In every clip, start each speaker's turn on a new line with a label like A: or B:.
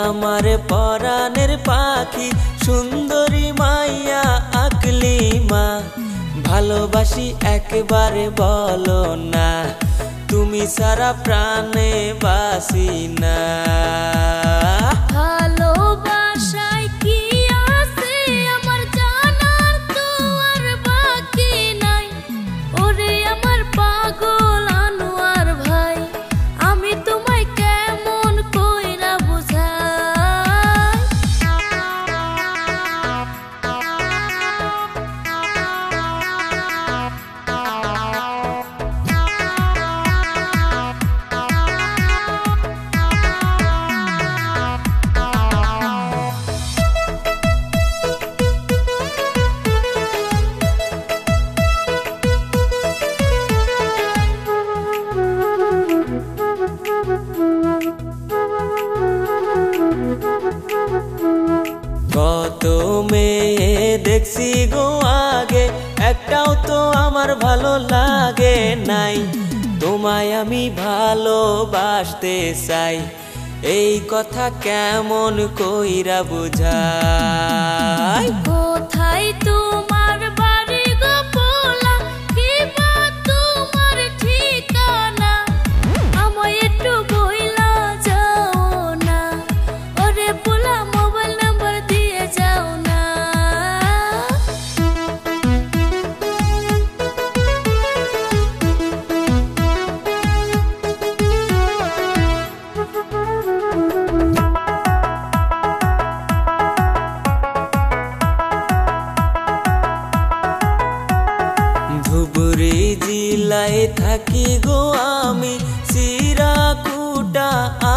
A: আমার পরাণের পাখি সুন্দরী মাইয়া আকলিমা, ভালোবাসি একবারে বলো না, তুমি সারা প্রাণে বাসি না।
B: ভালোবাসায় কি আছে আমার জানার তো আর বাকি নাই, ওরে আমার পাগল আনোয়ার ভাই, আমি তোমায় কেমন কইরা বুঝাই।
A: কত মেয়ে দেখছি গো আগে, একটাও তো আমার ভালো লাগে নাই, তোমায় আমি ভালোবাসতে চাই, এই কথা কেমন কইরা বুঝাই।
B: কোথায় তোমার বাড়ি গো পোলা, কি বা তোমার ঠিকানা, আমায় একটু বইলা যাও না, ওরে পোলা মোবাইল নাম্বার দিয়ে যাও না।
A: ধুবুরি জেলায় থাকি গো আমি, চিরাকুটা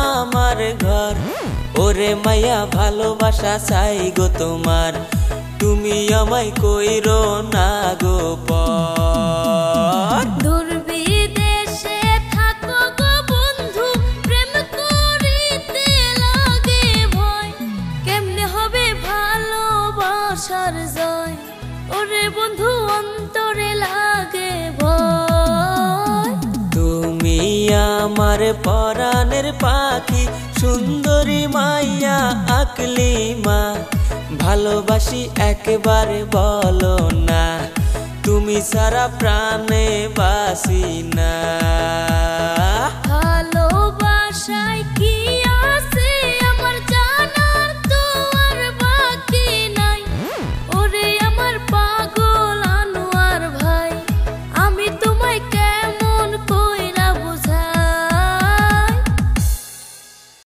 A: আমার ঘর, ওরে মাইয়া ভালোবাসা চাই গো তোমার, তুমি আমায় কইরো না গো পর।
B: দূরবিদেশে থাকো গো বন্ধু, প্রেম করিতে লাগে ভয়, কেমনে হবে ভালোবাসার জয়, ওরে বন্ধু অন্তরে লাগে ভয়।
A: তুমি আমার পরাণের পাখি সুন্দরী মাইয়া আকলিমা, ভালোবাসি একবারে বলো না, তুমি সারা প্রাণে বাসি না।